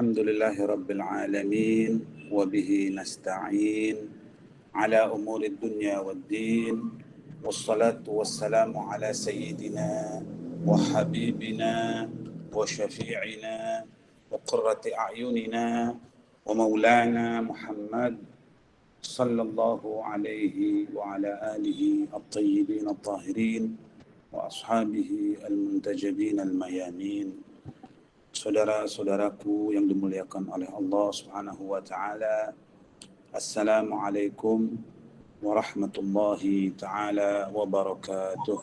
Alhamdulillahi Rabbil Alamin wa bihi nasta'in ala umuri dunya waddin wassalatu wassalamu ala sayyidina wa habibina wa syafi'ina wa qurrati a'yunina wa maulana Muhammad sallallahu alaihi wa ala alihi at-tayyibin at-tahirin wa ashabihi al-muntajabin al-mayamin. Saudara-saudaraku yang dimuliakan oleh Allah Subhanahu wa taala. Assalamualaikum warahmatullahi taala wabarakatuh.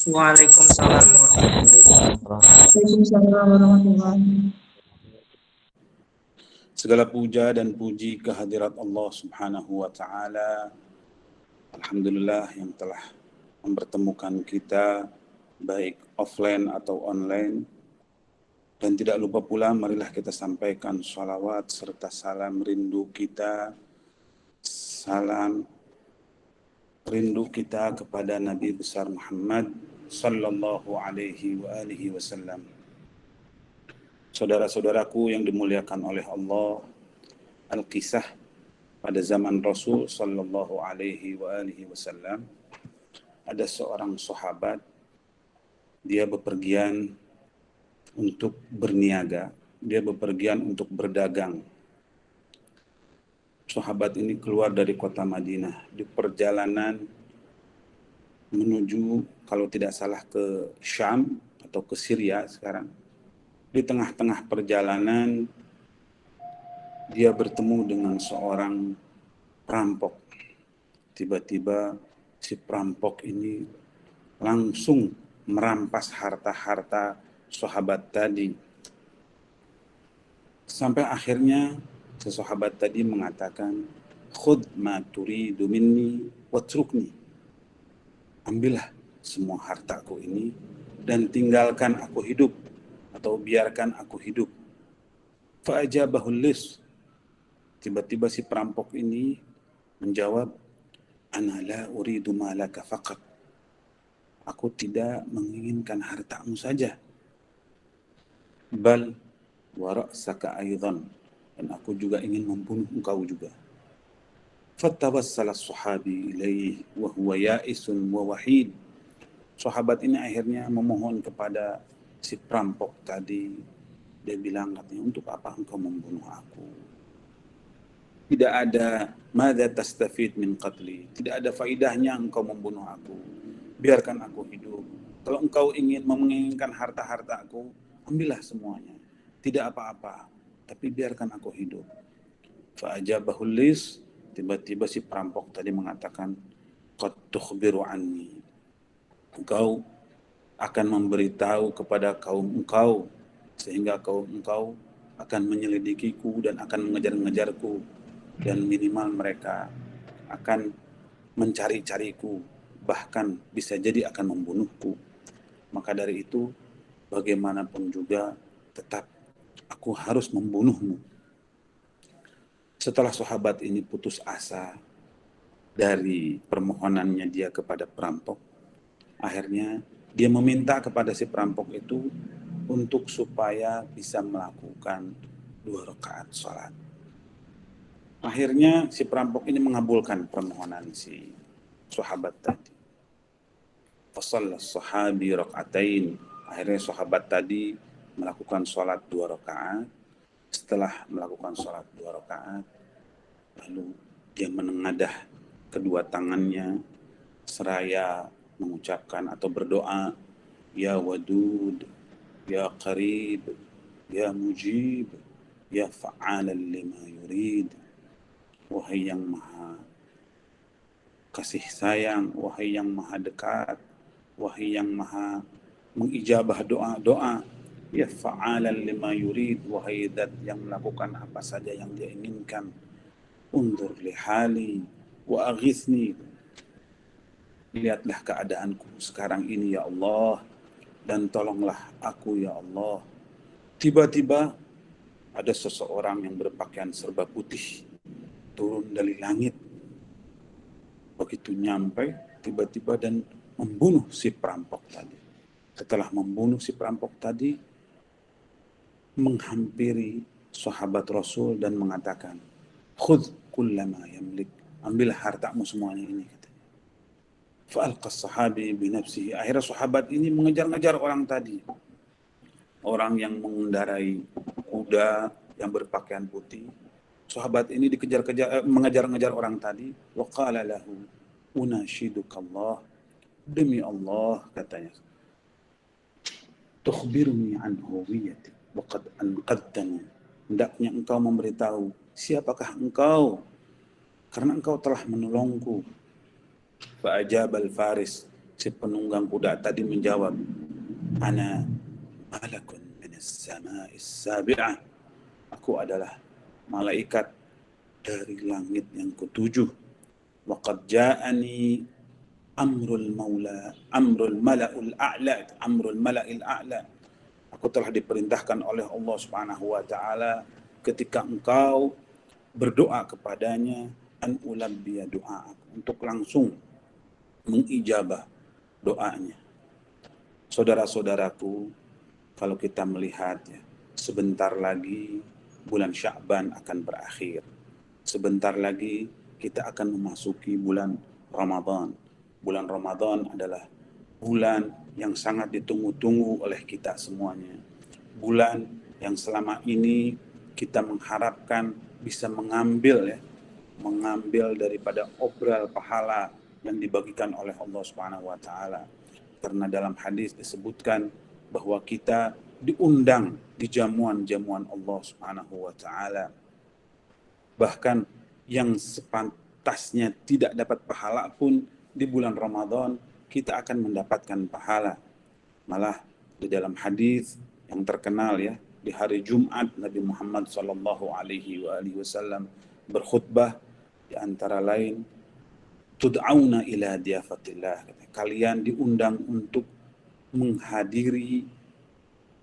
Waalaikumsalam warahmatullahi. Segala puja dan puji kehadirat Allah Subhanahu wa taala. Alhamdulillah yang telah mempertemukan kita baik offline atau online. Dan tidak lupa pula marilah kita sampaikan sholawat serta salam rindu kita. Salam rindu kita kepada Nabi besar Muhammad sallallahu alaihi wa alihi wasallam. Saudara-saudaraku yang dimuliakan oleh Allah, Al-Qisah pada zaman Rasul sallallahu alaihi wa alihi wasallam, ada seorang sahabat, dia bepergian untuk berniaga, dia bepergian untuk berdagang. Sahabat ini keluar dari kota Madinah, di perjalanan menuju, kalau tidak salah, ke Syam atau ke Syria sekarang. Di tengah-tengah perjalanan, dia bertemu dengan seorang perampok. Tiba-tiba si perampok ini langsung merampas harta-harta sahabat tadi. Sampai akhirnya si sahabat tadi mengatakan, "Khudh ma turidu minni watrukni." Ambillah semua hartaku ini dan tinggalkan aku hidup, atau biarkan aku hidup. Fa'ajabahul lis. Tiba-tiba si perampok ini menjawab, "Ana la uridu malaka faqat." Aku tidak menginginkan hartamu saja. Bal wa ra'saka aidan, dan aku juga ingin membunuh engkau juga. Fattawassala as-sahabi ilaihi wa huwa ya'isun wa wahid. Sahabat ini akhirnya memohon kepada si perampok tadi. Dia bilang, katanya, "Untuk apa engkau membunuh aku? Tidak ada madza tastafid min qatli. Tidak ada faidahnya engkau membunuh aku. Biarkan aku hidup. Kalau engkau ingin menginginkan harta-harta aku, ambillah semuanya. Tidak apa-apa, tapi biarkan aku hidup." Fa'ajabahul lis. Tiba-tiba si perampok tadi mengatakan, "Qad tukhbiru anni." Engkau akan memberitahu kepada kaum engkau, sehingga kaum engkau akan menyelidikiku dan akan mengejar-ngejarku, dan minimal mereka akan mencari-cariku, bahkan bisa jadi akan membunuhku. Maka dari itu, bagaimanapun juga tetap aku harus membunuhmu. Setelah sahabat ini putus asa dari permohonannya dia kepada perampok, akhirnya dia meminta kepada si perampok itu untuk supaya bisa melakukan 2 rakaat sholat. Akhirnya si perampok ini mengabulkan permohonan si sahabat tadi. Fasalla sahabi rakaatain. Akhirnya sahabat tadi melakukan sholat 2 rakaat. Setelah melakukan sholat 2 rakaat, lalu dia menengadah kedua tangannya seraya mengucapkan atau berdoa, "Ya Wadud, Ya Qarib, Ya Mujib, Ya Fa'alan lima yurid." Wahai yang maha kasih sayang, wahai yang maha dekat, wahai yang maha mengijabah doa-doa, ya fa'alan lima yurid, wahai zat yang melakukan apa saja yang dia inginkan. Undur lihali wa aghithni. Lihatlah keadaanku sekarang ini ya Allah, dan tolonglah aku ya Allah. Tiba-tiba ada seseorang yang berpakaian serba putih turun dari langit. Begitu nyampe tiba-tiba dan membunuh si perampok tadi. Setelah membunuh si perampok tadi, menghampiri sahabat Rasul dan mengatakan, khudh kullama yamlik, ambil hartamu semuanya ini, katanya. Fa'alqas sahabi binafsihi, akhirnya sahabat ini mengejar-ngejar orang tadi, orang yang mengendarai kuda yang berpakaian putih. Sahabat ini mengejar-ngejar orang tadi. Wa qala lahu unashidukallah, demi Allah, katanya, tukhbiruni an huwiyati wa qad anqadtani, hendaknya engkau memberitahu siapakah engkau, karena engkau telah menolongku. Fa'ajabal faris, si penunggang kuda tadi menjawab, ana malakun minas sama'is sabi'ah, aku adalah malaikat dari langit yang ketujuh. Wa qad ja'ani amrul mala'il a'la, aku telah diperintahkan oleh Allah Subhanahu wa taala ketika engkau berdoa kepadanya, an ulabbiya doa, untuk langsung mengijabah doanya. Saudara-saudaraku, kalau kita melihat ya, sebentar lagi bulan Sya'ban akan berakhir. Sebentar lagi kita akan memasuki bulan Ramadan. Bulan Ramadan adalah bulan yang sangat ditunggu-tunggu oleh kita semuanya. Bulan yang selama ini kita mengharapkan bisa mengambil daripada obral pahala yang dibagikan oleh Allah Subhanahu wa taala. Karena dalam hadis disebutkan bahwa kita diundang di jamuan-jamuan Allah Subhanahu wa taala. Bahkan yang sepantasnya tidak dapat pahala pun di bulan Ramadan kita akan mendapatkan pahala. Malah di dalam hadis yang terkenal ya, di hari Jumat Nabi Muhammad sallallahu alaihi wasallam berkhutbah, di antara lain, tud'auna ila diafatillah, kalian diundang untuk menghadiri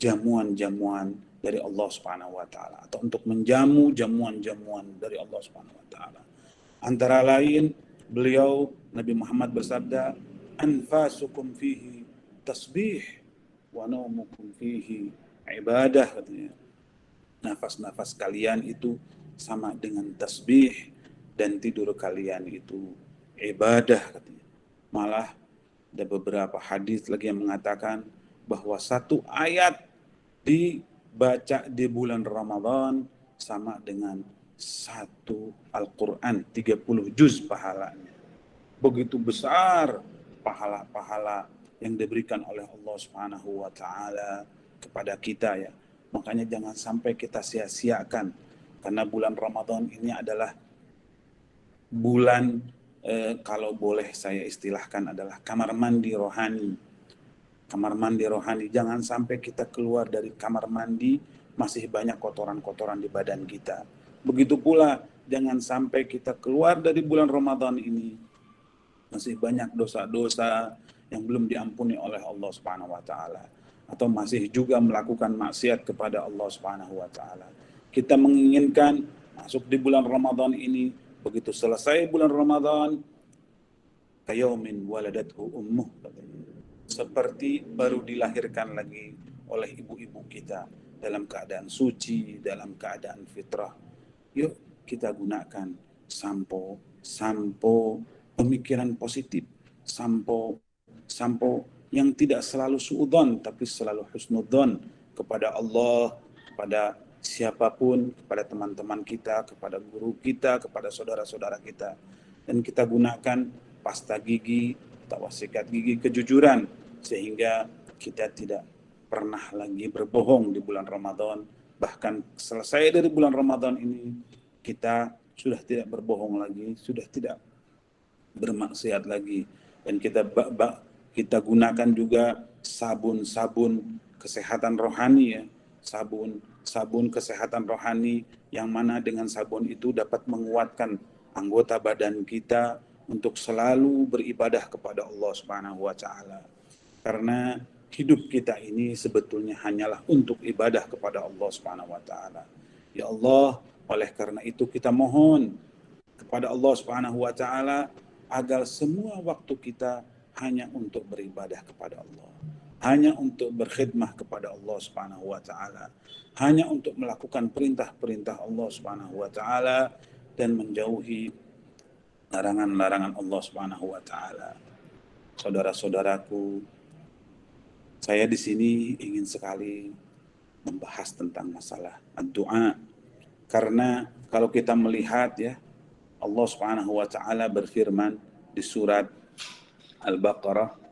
jamuan-jamuan dari Allah Subhanahu wa taala, atau untuk menjamu jamuan-jamuan dari Allah Subhanahu wa taala. Antara lain, beliau Nabi Muhammad bersabda, anfasukum fihi tasbih wa naumukum fihi ibadah, katanya. Nafas-nafas kalian itu sama dengan tasbih dan tidur kalian itu ibadah, katanya. Malah ada beberapa hadis lagi yang mengatakan bahwa satu ayat dibaca di bulan Ramadan sama dengan satu Al-Quran, 30 juz pahalanya. Begitu besar pahala-pahala yang diberikan oleh Allah Subhanahu wa taala kepada kita ya. Makanya jangan sampai kita sia-siakan, karena bulan Ramadan ini adalah bulan kalau boleh saya istilahkan adalah kamar mandi rohani. Kamar mandi rohani, jangan sampai kita keluar dari kamar mandi masih banyak kotoran-kotoran di badan kita. Begitu pula jangan sampai kita keluar dari bulan Ramadan ini masih banyak dosa-dosa yang belum diampuni oleh Allah Subhanahu wa taala, atau masih juga melakukan maksiat kepada Allah Subhanahu wa taala. Kita menginginkan masuk di bulan Ramadan ini, begitu selesai bulan Ramadan, kayaumin waladathu ummuh, seperti baru dilahirkan lagi oleh ibu-ibu kita, dalam keadaan suci, dalam keadaan fitrah. Yuk kita gunakan sampo pemikiran positif, sampo yang tidak selalu suudzon tapi selalu husnudzon kepada Allah, kepada siapapun, kepada teman-teman kita, kepada guru kita, kepada saudara-saudara kita. Dan kita gunakan pasta gigi atau sikat gigi kejujuran, sehingga kita tidak pernah lagi berbohong di bulan Ramadan. Bahkan selesai dari bulan Ramadan ini, kita sudah tidak berbohong lagi, sudah tidak bermaksiat lagi. Dan kita gunakan juga sabun kesehatan rohani ya, sabun kesehatan rohani, yang mana dengan sabun itu dapat menguatkan anggota badan kita untuk selalu beribadah kepada Allah Subhanahu wa taala. Karena hidup kita ini sebetulnya hanyalah untuk ibadah kepada Allah Subhanahu wa taala. Ya Allah, oleh karena itu kita mohon kepada Allah Subhanahu wa taala agar semua waktu kita hanya untuk beribadah kepada Allah. hanya untuk berkhidmah kepada Allah Subhanahu wa taala, hanya untuk melakukan perintah-perintah Allah Subhanahu wa taala dan menjauhi larangan-larangan Allah Subhanahu wa taala. Saudara-saudaraku, saya di sini ingin sekali membahas tentang masalah doa, karena kalau kita melihat ya, Allah Subhanahu wa taala berfirman di surat Al-Baqarah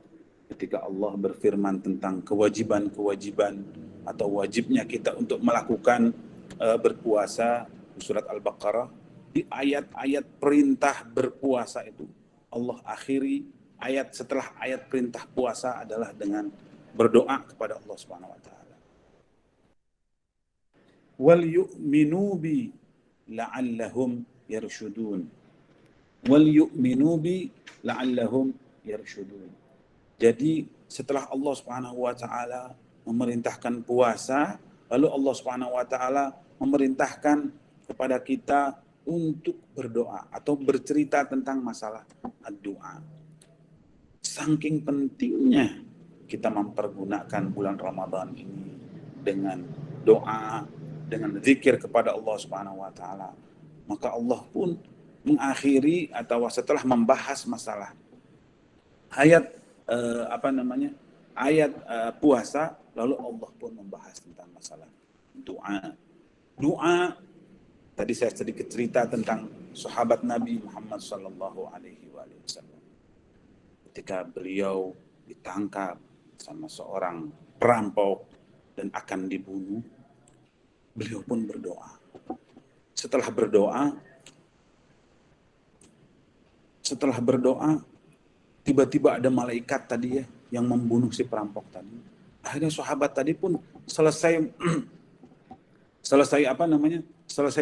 ketika Allah berfirman tentang kewajiban-kewajiban atau wajibnya kita untuk melakukan berpuasa di surat Al-Baqarah, di ayat-ayat perintah berpuasa itu Allah akhiri ayat setelah ayat perintah puasa adalah dengan berdoa kepada Allah Subhanahu wa taala. Wal yu'minu bi la'allahum yarshudun. Wal yu'minu bi la'allahum yarshudun. Jadi setelah Allah Subhanahu wa taala memerintahkan puasa, lalu Allah Subhanahu wa taala memerintahkan kepada kita untuk berdoa atau bercerita tentang masalah doa. Saking pentingnya kita mempergunakan bulan Ramadan ini dengan doa, dengan zikir kepada Allah Subhanahu wa taala, maka Allah pun mengakhiri atau setelah membahas masalah ayat ayat puasa, lalu Allah pun membahas tentang masalah doa. Doa, tadi saya sedikit cerita tentang sahabat Nabi Muhammad sallallahu alaihi wasallam. Ketika beliau ditangkap sama seorang perampok dan akan dibunuh, beliau pun berdoa. Setelah berdoa, tiba-tiba ada malaikat tadi ya yang membunuh si perampok tadi. Akhirnya sahabat tadi pun selesai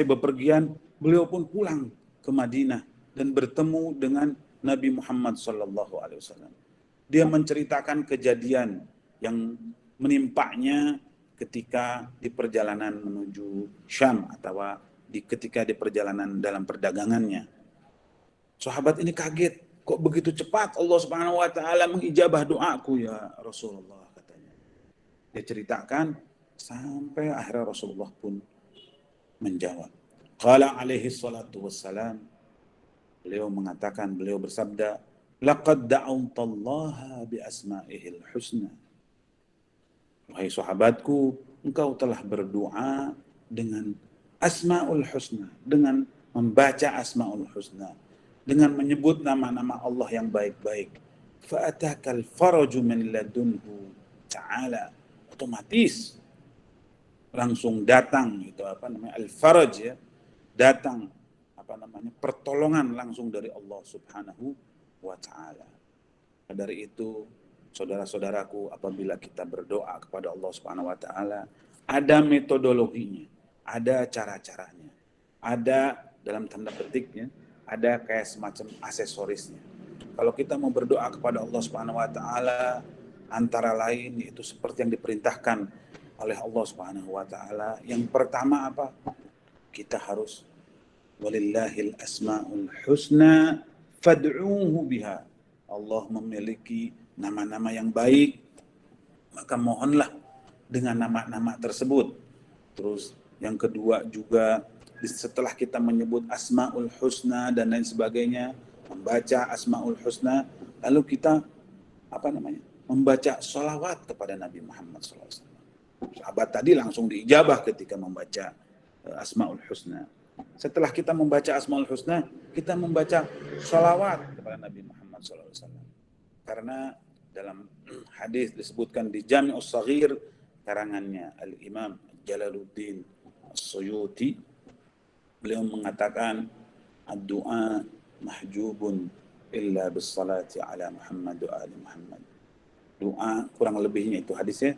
bepergian, beliau pun pulang ke Madinah dan bertemu dengan Nabi Muhammad sallallahu alaihi wasallam. Dia menceritakan kejadian yang menimpanya ketika di perjalanan menuju Syam atau ketika di perjalanan dalam perdagangannya. Sahabat ini kaget, kok begitu cepat Allah Subhanahu wa taala mengijabah doaku ya Rasulullah, katanya. Dia ceritakan sampai akhirnya Rasulullah pun menjawab. Qala alaihi salatu wassalam, beliau bersabda, laqad da'awtallaha bi asma'ihil husna. Wahai sahabatku, engkau telah berdoa dengan asma'ul husna, dengan membaca asma'ul husna, dengan menyebut nama-nama Allah yang baik-baik. Fa'atakal faraju min ladunhu ta'ala. Otomatis langsung datang al-faraj ya. Datang pertolongan langsung dari Allah Subhanahu wa taala. Dari itu, saudara-saudaraku, apabila kita berdoa kepada Allah Subhanahu wa taala, ada metodologinya, ada cara-caranya. Ada dalam tanda petiknya, ada kayak semacam aksesorisnya. Kalau kita mau berdoa kepada Allah Subhanahu wa taala, antara lain yaitu seperti yang diperintahkan oleh Allah Subhanahu wa taala. Yang pertama apa? Kita harus walillahil asmaul husna fad'uuhu biha. Allah memiliki nama-nama yang baik, maka mohonlah dengan nama-nama tersebut. Terus yang kedua juga, setelah kita menyebut asmaul husna dan lain sebagainya, membaca asmaul husna, lalu kita membaca sholawat kepada Nabi Muhammad SAW. Sahabat tadi langsung diijabah ketika membaca asmaul husna. Setelah kita membaca asmaul husna, kita membaca sholawat kepada Nabi Muhammad SAW. Karena dalam hadis disebutkan di Jami'us Shaghir karangannya Al-Imam Jalaluddin As-Suyuti, beliau mengatakan ad-du'a mahjubun illa bis salati ala Muhammad wa ali Muhammad. Doa, kurang lebihnya itu hadisnya,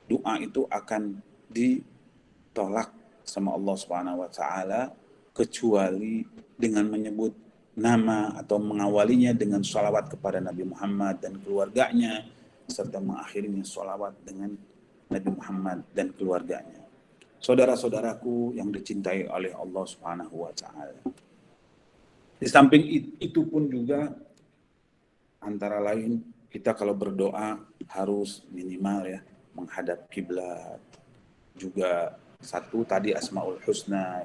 doa itu akan ditolak sama Allah Subhanahu wa taala kecuali dengan menyebut nama atau mengawalinya dengan sholawat kepada Nabi Muhammad dan keluarganya, serta mengakhirinya sholawat dengan Nabi Muhammad dan keluarganya. Saudara-saudaraku yang dicintai oleh Allah Subhanahu wa taala. Di samping itu pun juga antara lain kita kalau berdoa harus minimal ya menghadap kiblat. Juga satu tadi Asmaul Husna,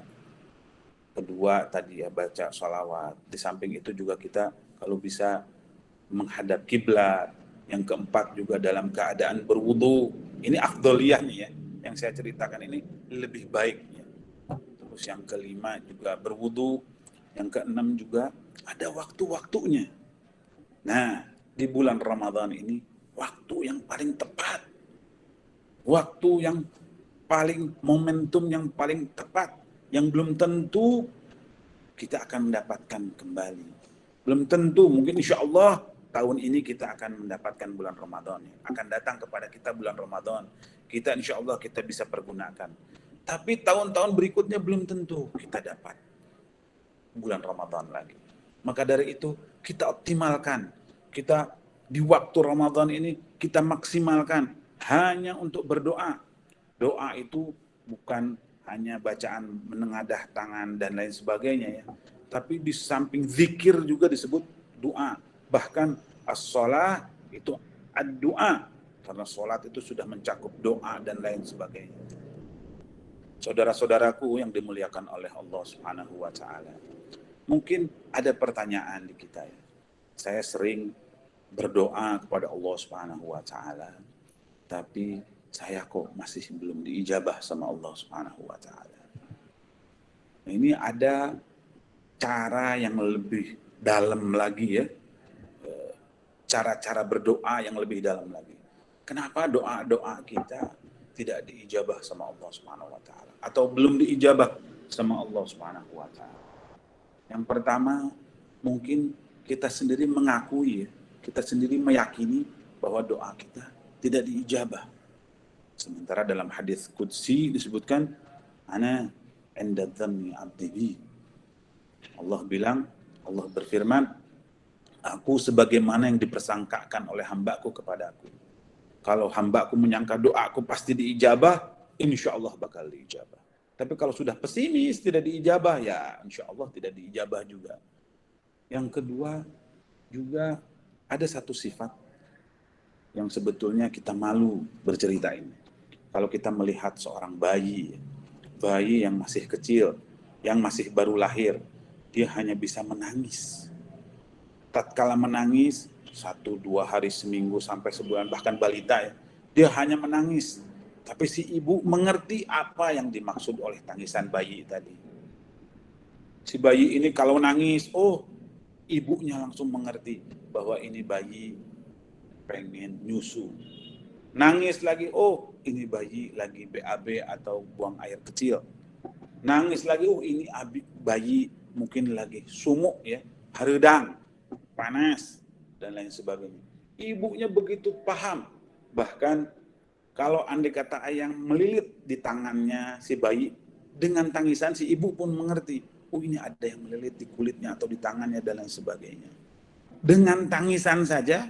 kedua tadi ya baca sholawat. Di samping itu juga kita kalau bisa menghadap kiblat. Yang keempat juga dalam keadaan berwudu. Ini afdoliyahnya ya. Yang saya ceritakan ini lebih baik ya. Terus yang kelima juga berwudu. Yang keenam juga ada waktu-waktunya. Nah, di bulan Ramadan ini waktu yang paling tepat. Waktu yang paling momentum yang paling tepat, yang belum tentu kita akan mendapatkan kembali. Belum tentu, mungkin insya Allah tahun ini kita akan mendapatkan bulan Ramadan. Akan datang kepada kita bulan Ramadan. Kita insya Allah kita bisa pergunakan. Tapi tahun-tahun berikutnya belum tentu kita dapat bulan Ramadan lagi. Maka dari itu kita optimalkan. Kita di waktu Ramadan ini kita maksimalkan hanya untuk berdoa. Doa itu bukan hanya bacaan menengadah tangan dan lain sebagainya ya. Tapi di samping zikir juga disebut doa. Bahkan as-shalah itu ad-doa. Karena sholat itu sudah mencakup doa dan lain sebagainya. Saudara-saudaraku yang dimuliakan oleh Allah Subhanahu wa Ta'ala. Mungkin ada pertanyaan di kita ya. Saya sering berdoa kepada Allah Subhanahu wa Ta'ala. Tapi saya kok masih belum diijabah sama Allah Subhanahu wa Ta'ala. Nah, ini ada cara yang lebih dalam lagi ya. Cara-cara berdoa yang lebih dalam lagi. Kenapa doa-doa kita tidak diijabah sama Allah Subhanahu wa Ta'ala? Atau belum diijabah sama Allah Subhanahu wa Ta'ala? Yang pertama, mungkin kita sendiri mengakui ya, kita sendiri meyakini bahwa doa kita tidak diijabah. Sementara dalam hadis qudsi disebutkan ana inda dhanni abdi bi. Allah bilang, Allah berfirman, aku sebagaimana yang dipersangkakan oleh hambaku kepadaku. Kalau hambaku menyangka doaku pasti diijabah, insya Allah bakal diijabah. Tapi kalau sudah pesimis tidak diijabah, ya insya Allah tidak diijabah juga. Yang kedua juga ada satu sifat yang sebetulnya kita malu bercerita ini. Kalau kita melihat seorang bayi yang masih kecil, yang masih baru lahir, dia hanya bisa menangis. Tatkala menangis, 1-2 hari, seminggu, sampai sebulan, bahkan balita ya, dia hanya menangis. Tapi si ibu mengerti apa yang dimaksud oleh tangisan bayi tadi. Si bayi ini kalau nangis, oh ibunya langsung mengerti bahwa ini bayi pengen nyusu. Nangis lagi, oh ini bayi lagi BAB atau buang air kecil. Nangis lagi, oh ini bayi mungkin lagi sumuk ya, haredang, panas, dan lain sebagainya. Ibunya begitu paham. Bahkan kalau andai kata yang melilit di tangannya si bayi, dengan tangisan si ibu pun mengerti, oh ini ada yang melilit di kulitnya atau di tangannya dan lain sebagainya. Dengan tangisan saja,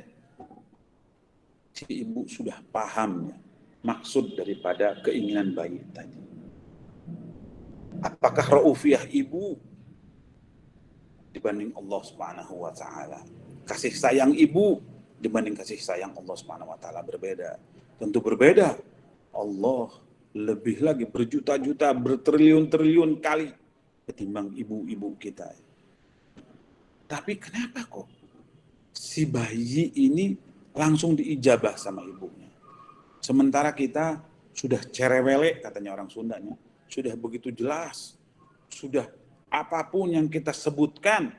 si ibu sudah paham ya, maksud daripada keinginan bayi tadi. Apakah raufiyah ibu dibanding Allah Subhanahu wa Ta'ala? Kasih sayang ibu dibanding kasih sayang Allah Subhanahu wa Ta'ala berbeda. Tentu berbeda. Allah lebih lagi berjuta-juta, bertriliun-triliun kali ketimbang ibu-ibu kita. Tapi kenapa kok si bayi ini langsung diijabah sama ibunya? Sementara kita sudah cerewele, katanya orang Sundanya, sudah begitu jelas, sudah apapun yang kita sebutkan,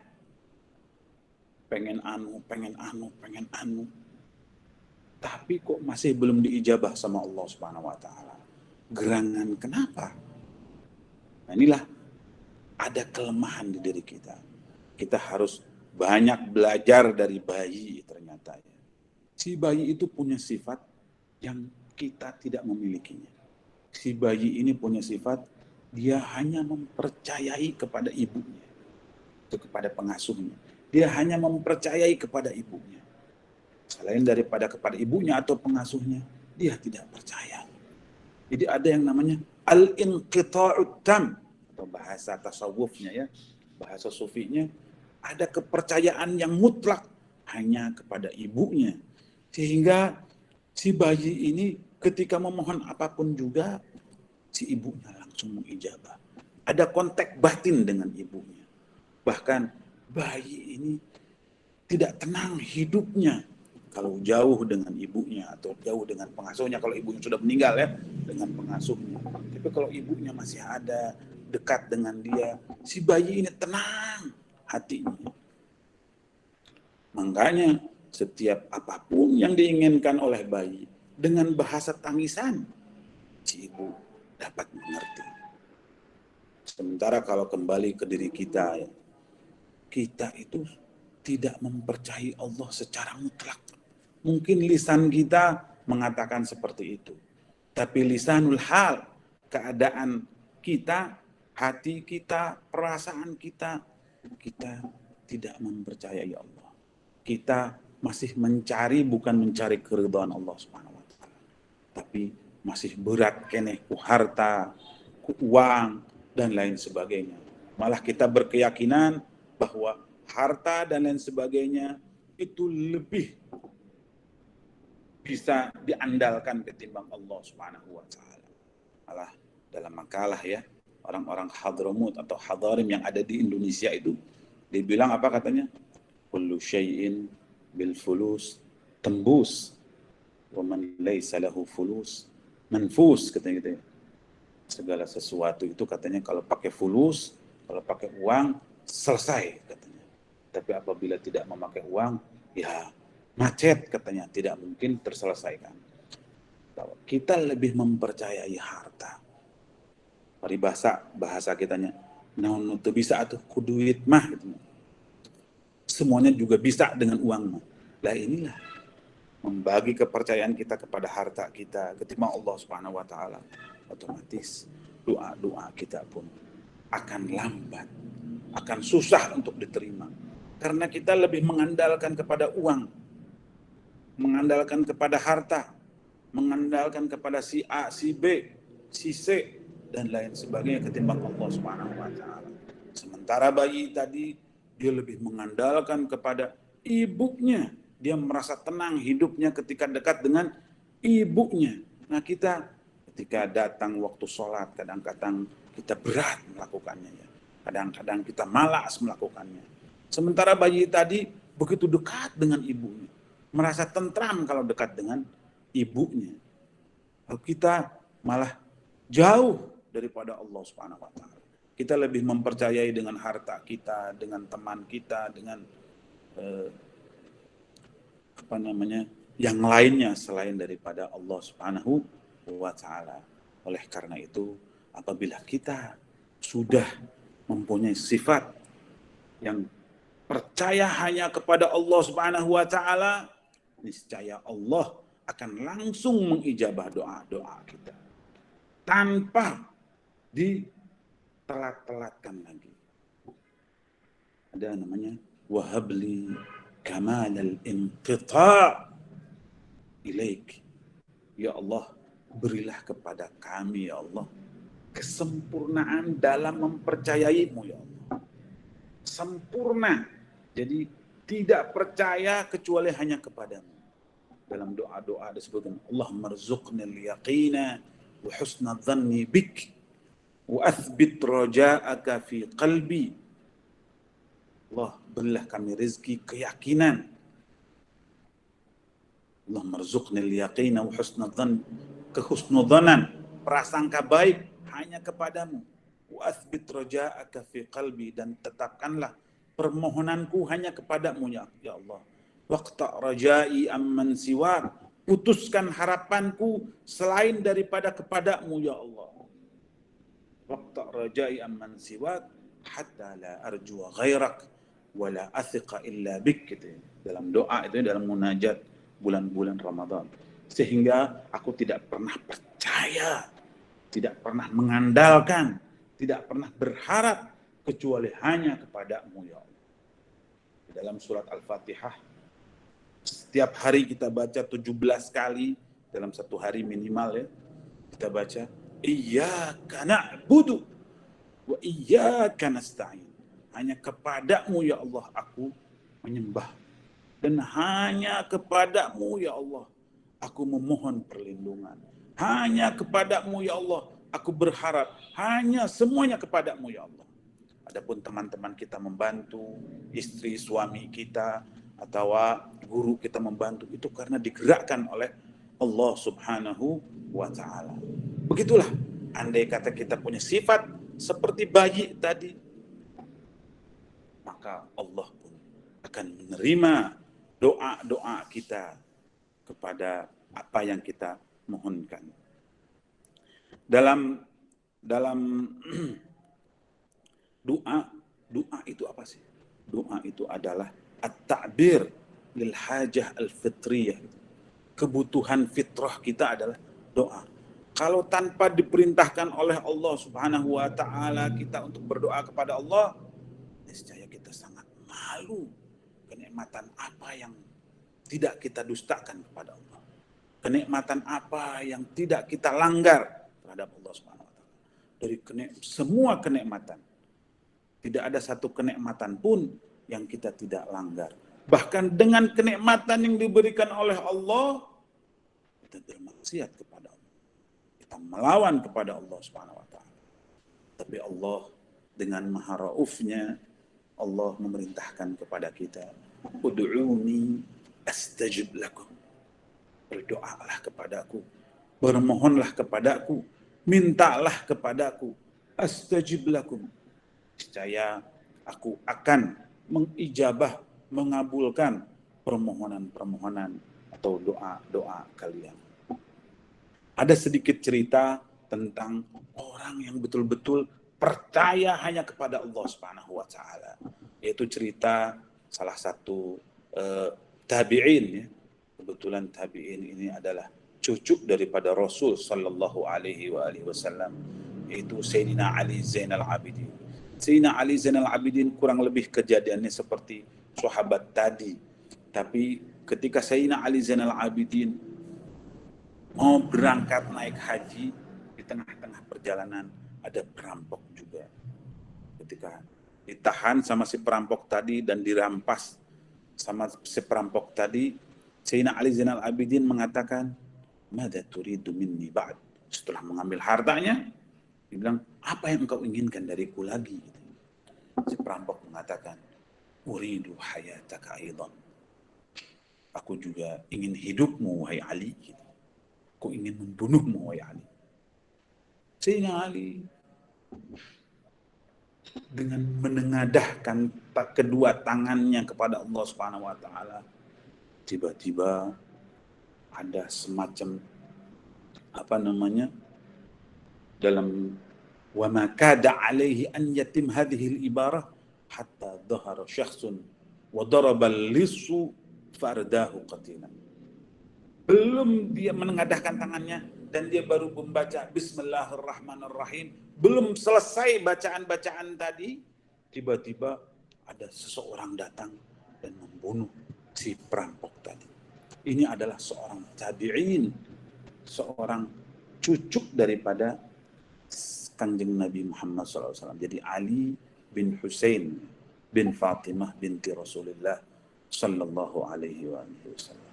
pengen anu, tapi kok masih belum diijabah sama Allah Subhanahu wa Ta'ala. Gerangan kenapa? Nah, inilah ada kelemahan di diri kita. Kita harus banyak belajar dari bayi ternyata. Si bayi itu punya sifat yang kita tidak memilikinya. Si bayi ini punya sifat, dia hanya mempercayai kepada ibunya, atau kepada pengasuhnya. Dia hanya mempercayai kepada ibunya. Selain daripada kepada ibunya atau pengasuhnya, dia tidak percaya. Jadi ada yang namanya al-inqita'ut tam, atau bahasa tasawufnya ya, bahasa sufinya, ada kepercayaan yang mutlak hanya kepada ibunya. Sehingga si bayi ini ketika memohon apapun juga, si ibunya langsung mengijabah. Ada kontak batin dengan ibunya. Bahkan bayi ini tidak tenang hidupnya kalau jauh dengan ibunya atau jauh dengan pengasuhnya. Kalau ibunya sudah meninggal ya, dengan pengasuhnya. Tapi kalau ibunya masih ada, dekat dengan dia, si bayi ini tenang hatinya. Makanya setiap apapun yang diinginkan oleh bayi dengan bahasa tangisan, si ibu dapat mengerti. Sementara kalau kembali ke diri kita, ya, kita itu tidak mempercayai Allah secara mutlak. Mungkin lisan kita mengatakan seperti itu. Tapi lisanul hal, keadaan kita, hati kita, perasaan kita, kita tidak mempercayai Allah. Kita masih mencari, bukan mencari keridhaan Allah Subhanahu wa taala. Tapi masih berat keneh ku harta, ku uang dan lain sebagainya. Malah kita berkeyakinan bahwa harta dan lain sebagainya itu lebih bisa diandalkan ketimbang Allah Subhanahu wa taala. Malah dalam makalah ya, orang-orang Hadramut atau Hadarim yang ada di Indonesia itu dibilang apa katanya? Kullu syai'in bil fulus tembus wa man laysa lahu fulus manfus, katanya gitu ya. Segala sesuatu itu katanya kalau pakai fulus, kalau pakai uang selesai katanya. Tapi apabila tidak memakai uang, ya macet katanya, tidak mungkin terselesaikan. Kita lebih mempercayai harta. Bahasa kitanya, naon teu bisa atuh ku duit mah gitu. Semuanya juga bisa dengan uang mah. Lah inilah membagi kepercayaan kita kepada harta kita ketimbang Allah Subhanahu wa taala, otomatis doa-doa kita pun akan lambat, akan susah untuk diterima. Karena kita lebih mengandalkan kepada uang, mengandalkan kepada harta, mengandalkan kepada si A, si B, si C, dan lain sebagainya ketimbang Allah Subhanahu wa taala. Sementara bayi tadi dia lebih mengandalkan kepada ibunya. Dia merasa tenang hidupnya ketika dekat dengan ibunya. Nah kita ketika datang waktu sholat, kadang-kadang kita berat melakukannya. Ya. Kadang-kadang kita malas melakukannya. Sementara bayi tadi begitu dekat dengan ibunya. Merasa tentram kalau dekat dengan ibunya. Lalu kita malah jauh daripada Allah Subhanahu wa taala. Kita lebih mempercayai dengan harta kita, dengan teman kita, dengan yang lainnya selain daripada Allah Subhanahu wa taala. Oleh karena itu, apabila kita sudah mempunyai sifat yang percaya hanya kepada Allah Subhanahu wa taala, niscaya Allah akan langsung mengijabah doa-doa kita tanpa ditelat-telatkan lagi. Ada namanya wahabli kamal al-inqita' ilaik. Ya Allah, berilah kepada kami ya Allah kesempurnaan dalam mempercayaimu ya Allah. Sempurna. Jadi tidak percaya kecuali hanya kepadamu. Dalam doa-doa disebutkan Allahumma rzuqnil yaqina wa husna dhanni bik wa athbit raja'aka fi qalbi. Allah, berilah kami rezeki keyakinan. Allah marzuqnil yaqina wa husnudhan, kehusnudhanan, prasangka baik hanya kepadamu. Wa athbit raja'aka fi qalbi, dan tetapkanlah permohonanku hanya kepadamu ya Allah. Waqta raja'i amman siwak, putuskan harapanku selain daripada kepadamu ya Allah. Waqta raja'i amman siwak hatta la arju ghairak wala athiqa illa bik, gitu. Dalam doa itu, dalam munajat bulan-bulan Ramadan. Sehingga aku tidak pernah percaya, tidak pernah mengandalkan, tidak pernah berharap kecuali hanya kepadamu ya Allah. Dalam surat Al-Fatihah, setiap hari kita baca 17 kali dalam satu hari minimal ya. Kita baca iyyaka na'budu wa iyyaka nasta'in. Hanya kepadamu ya Allah aku menyembah. Dan hanya kepadamu ya Allah aku memohon perlindungan. Hanya kepadamu ya Allah aku berharap. Hanya semuanya kepadamu ya Allah. Adapun teman-teman kita membantu, istri, suami kita, atau guru kita membantu, itu karena digerakkan oleh Allah Subhanahu wa Ta'ala. Begitulah, andai kata kita punya sifat seperti bayi tadi, maka Allah pun akan menerima doa-doa kita kepada apa yang kita mohonkan. Dalam doa itu apa sih? Doa itu adalah at-ta'bir lil hajah al-fitriyah. Kebutuhan fitrah kita adalah doa. Kalau tanpa diperintahkan oleh Allah Subhanahu wa Ta'ala kita untuk berdoa kepada Allah, niscaya kita sangat malu kenikmatan apa yang tidak kita dustakan kepada Allah. Kenikmatan apa yang tidak kita langgar terhadap Allah Subhanahu wa Ta'ala. Dari semua kenikmatan, tidak ada satu kenikmatan pun yang kita tidak langgar. Bahkan dengan kenikmatan yang diberikan oleh Allah, kita bermaksiat kepada Allah. Kita melawan kepada Allah Subhanahu wa Ta'ala. Tapi Allah dengan maha raufnya, Allah memerintahkan kepada kita, ud'uni astajib lakum. Berdoalah kepadaku, bermohonlah kepadaku, mintalah kepadaku, astajib lakum. Niscaya aku akan mengijabah, mengabulkan permohonan-permohonan atau doa-doa kalian. Ada sedikit cerita tentang orang yang betul-betul percaya hanya kepada Allah Subhanahu wa Ta'ala. Yaitu cerita salah satu tabi'in ya. Kebetulan tabi'in ini adalah cucu daripada Rasul sallallahu alaihi wasallam, yaitu Sayyidina Ali Zainal Abidin. Sayyidina Ali Zainal Abidin kurang lebih kejadiannya seperti sahabat tadi. Tapi ketika Sayyidina Ali Zainal Abidin mau berangkat naik haji, di tengah-tengah perjalanan ada perampok juga. Ketika ditahan sama si perampok tadi dan dirampas sama si perampok tadi, Sayyidina Ali Zainal Abidin mengatakan, "Madza turidu minni ba'd?" Setelah mengambil hartanya, dia bilang, "Apa yang engkau inginkan dariku lagi?" Si perampok mengatakan, "Uridu hayataka aidan." Aku juga ingin hidupmu, wahai Ali. Aku ingin membunuhmu, wahai Ali. Sayyidina Ali dengan menengadahkan kedua tangannya kepada Allah Subhanahu wa Ta'ala, tiba-tiba ada semacam dalam wa ma kada alaihi an yatim hadhihi al-ibarah hatta dhahara syakhsun wa daraba al-lissu fardahu qatilan. Belum dia menengadahkan tangannya dan dia baru membaca Bismillahirrahmanirrahim, belum selesai bacaan-bacaan tadi, tiba-tiba ada seseorang datang dan membunuh si perampok tadi. Ini adalah seorang tabi'in, seorang cucu daripada Kanjeng Nabi Muhammad SAW. Jadi Ali bin Husain bin Fatimah binti Rasulullah sallallahu alaihi wasallam.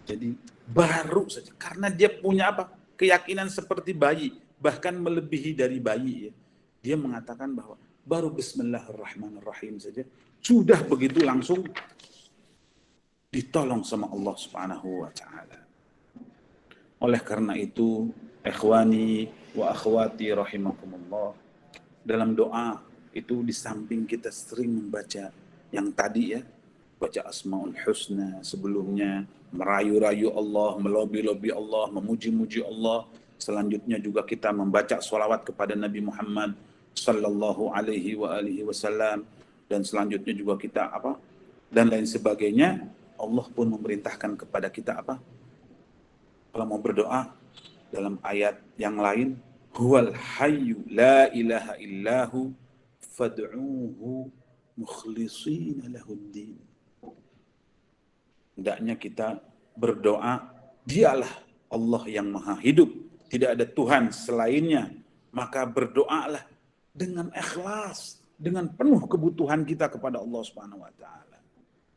Jadi baru saja, karena dia punya apa? Keyakinan seperti bayi, bahkan melebihi dari bayi ya. Dia mengatakan bahwa baru Bismillahirrahmanirrahim saja sudah begitu langsung ditolong sama Allah Subhanahu wa Ta'ala. Oleh karena itu, ikhwani wa akhwati rahimakumullah, dalam doa itu di samping kita sering membaca yang tadi ya, baca Asmaul Husna sebelumnya, merayu-rayu Allah, melobi-lobi Allah, memuji-muji Allah. Selanjutnya juga kita membaca sholawat kepada Nabi Muhammad sallallahu alaihi wasallam, dan selanjutnya juga kita dan lain sebagainya. Allah pun memerintahkan kepada kita kalau mau berdoa dalam ayat yang lain, huwal hayyu la ilaha illahu fad'uhu mukhlishina lahuddin. Hendaknya kita berdoa, dialah Allah yang maha hidup, tidak ada Tuhan selainnya, maka berdoalah dengan ikhlas, dengan penuh kebutuhan kita kepada Allah Subhanahu wa Ta'ala.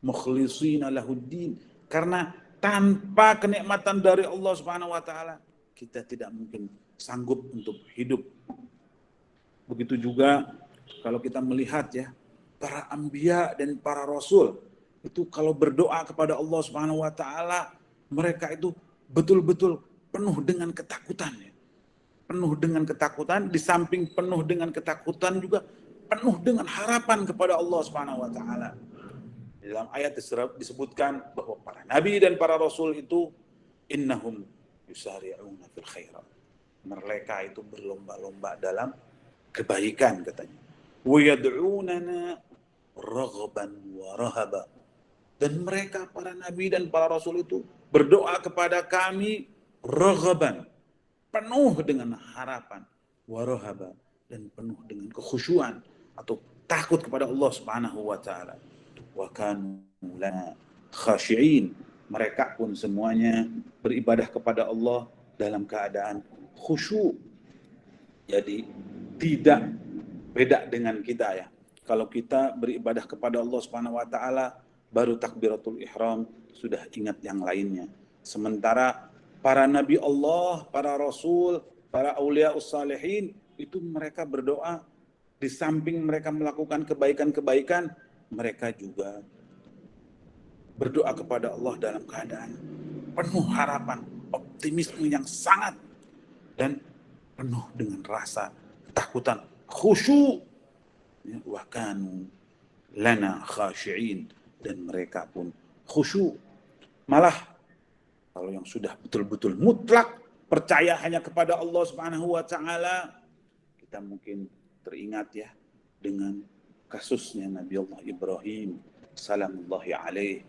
mukhlishina lahuddin. Karena tanpa kenikmatan dari Allah Subhanahu wa taala, kita tidak mungkin sanggup untuk hidup. Begitu juga kalau kita melihat ya, para anbiya dan para rasul itu kalau berdoa kepada Allah Subhanahu wa taala, mereka itu betul-betul penuh dengan ketakutan ya. Penuh dengan ketakutan, di samping penuh dengan ketakutan juga penuh dengan harapan kepada Allah Subhanahu wa taala. Dalam ayat disebutkan bahwa para nabi dan para rasul itu innahum yusari'una fil khairat. Mereka itu berlomba-lomba dalam kebaikan katanya. Wa yad'unana raghaban wa rahaba. Dan mereka para nabi dan para rasul itu berdoa kepada kami raghaban, penuh dengan harapan, wa rahaba, dan penuh dengan kekhusyuan atau takut kepada Allah Subhanahu wa taala. Wa kanu lana khashi'in. Mereka pun semuanya beribadah kepada Allah dalam keadaan khusyuk. Jadi tidak beda dengan kita ya. Kalau kita beribadah kepada Allah Subhanahu wa taala baru takbiratul ihram sudah ingat yang lainnya. Sementara para nabi Allah, para rasul, para auliaus salihin itu mereka berdoa di samping mereka melakukan kebaikan-kebaikan, mereka juga berdoa kepada Allah dalam keadaan penuh harapan, optimisme yang sangat dan penuh dengan rasa ketakutan, khusyuk. Wa kanu lana khashi'in, dan mereka pun khusyuk. Malah kalau yang sudah betul-betul mutlak percaya hanya kepada Allah Subhanahu wa taala, kita mungkin teringat ya dengan kasusnya Nabi Allah Ibrahim salamullahi alaih.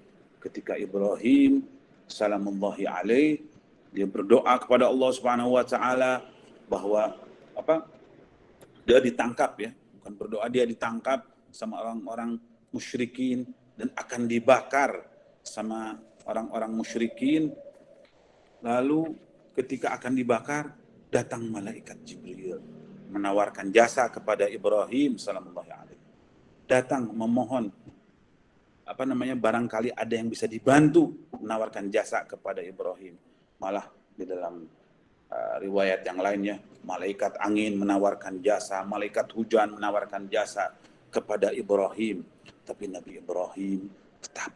Ketika Ibrahim salamullahi alaih dia berdoa kepada Allah Subhanahu wa taala bahwa dia ditangkap ya, bukan berdoa, dia ditangkap sama orang-orang musyrikin dan akan dibakar sama orang-orang musyrikin. Lalu ketika akan dibakar, datang malaikat Jibril menawarkan jasa kepada Ibrahim sallallahu alaihi. Datang memohon barangkali ada yang bisa dibantu, menawarkan jasa kepada Ibrahim. Malah di dalam riwayat yang lainnya, malaikat angin menawarkan jasa, malaikat hujan menawarkan jasa kepada Ibrahim. Tapi Nabi Ibrahim tetap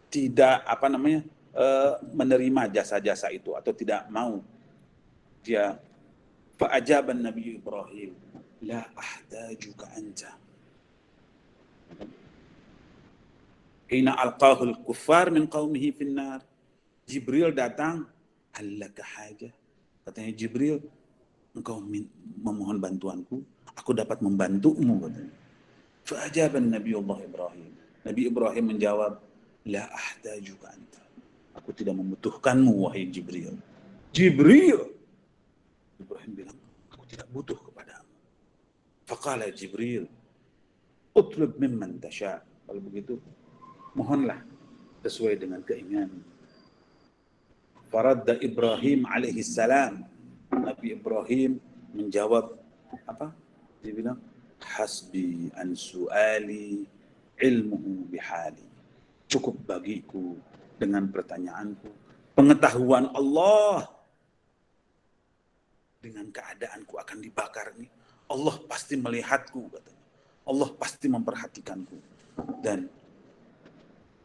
tidak menerima jasa-jasa itu atau tidak mau. Dia fa'ajaban Nabi Ibrahim, la ahtajuka anta. Hina alqahu al-kuffar min qaumihi finnar. Jibril datang, hallaka haja. Katanya Jibril, engkau memohon bantuanku, aku dapat membantumu katanya. Fa'ajaban Nabi Allah Ibrahim. Nabi Ibrahim menjawab, la ahtajuka anta. Aku tidak membutuhkanmu wahai Jibril. Jibril. Ibrahim bilang, aku tidak butuh kepadamu. Faqala Jibril, utlub mimman tasha. Kalau begitu, mohonlah sesuai dengan keinginanmu. Faradda Ibrahim alaihi salam. Nabi Ibrahim menjawab Dia bilang, hasbi an su'ali ilmuhu bihali. Cukup bagiku dengan pertanyaanku pengetahuan Allah dengan keadaanku akan dibakar ini. Allah pasti melihatku katanya. Allah pasti memperhatikanku. Dan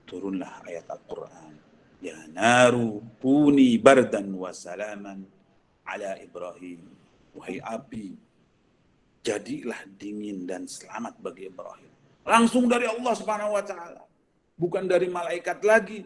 turunlah ayat Al-Quran. Ya naru kuni bardan wa salaman ala Ibrahim. Wahai api, jadilah dingin dan selamat bagi Ibrahim. Langsung dari Allah Subhanahu wa taala. Bukan dari malaikat lagi.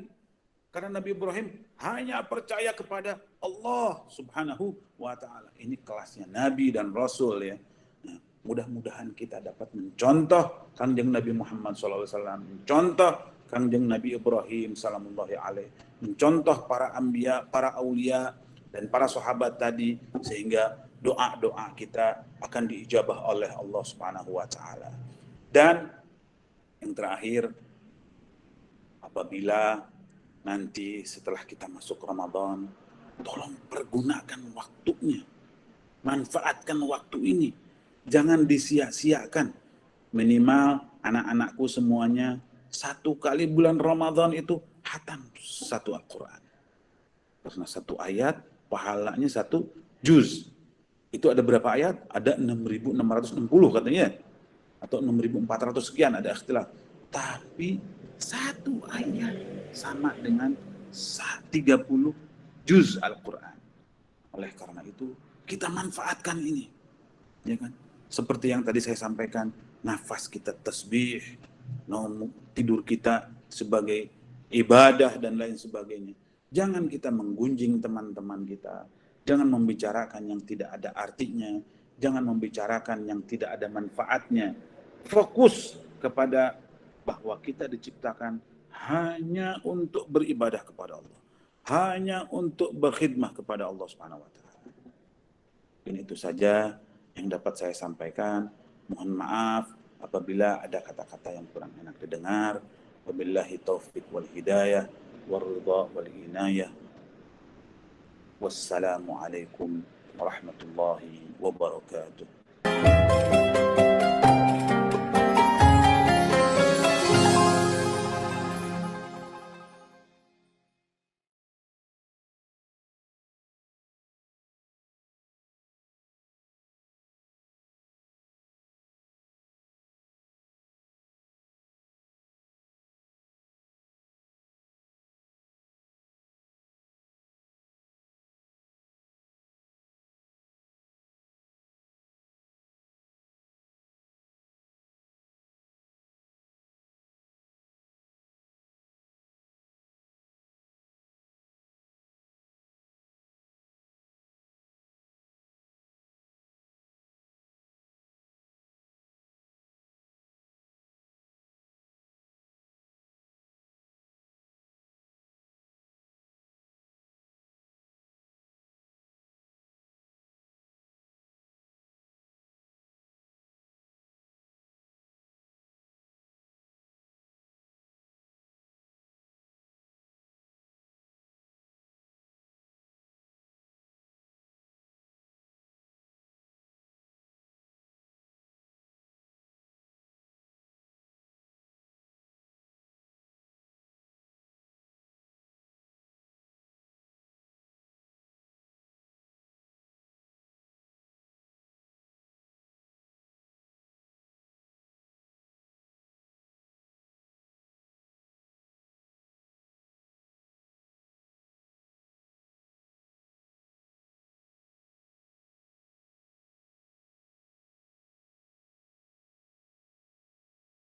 Karena Nabi Ibrahim hanya percaya kepada Allah Subhanahu wa taala. Ini kelasnya Nabi dan Rasul ya. Nah, mudah-mudahan kita dapat mencontoh Kanjeng Nabi Muhammad SAW, mencontoh Kanjeng Nabi Ibrahim salamullahi alaih, mencontoh para anbiya, para aulia dan para sahabat tadi, sehingga doa-doa kita akan diijabah oleh Allah Subhanahu wa taala. Dan yang terakhir, apabila nanti setelah kita masuk Ramadan, tolong pergunakan waktunya. Manfaatkan waktu ini. Jangan disia-siakan. Minimal anak-anakku semuanya satu kali bulan Ramadan itu hatam satu Al-Quran. Karena satu ayat pahalanya satu juz. Itu ada berapa ayat? Ada 6.660 katanya. Atau 6.400 sekian, ada ikhtilaf. Tapi satu ayat sama dengan 30 juz Al-Quran. Oleh karena itu, kita manfaatkan ini. Ya kan? Seperti yang tadi saya sampaikan, nafas kita tasbih, tidur kita sebagai ibadah dan lain sebagainya. Jangan kita menggunjing teman-teman kita. Jangan membicarakan yang tidak ada artinya. Jangan membicarakan yang tidak ada manfaatnya. Fokus kepada bahwa kita diciptakan hanya untuk beribadah kepada Allah. Hanya untuk berkhidmah kepada Allah Subhanahu wa taala. Dan itu saja yang dapat saya sampaikan. Mohon maaf apabila ada kata-kata yang kurang enak didengar. Wabillahi taufiq wal hidayah wal ridha wal inayah. Wassalamualaikum warahmatullahi wabarakatuh.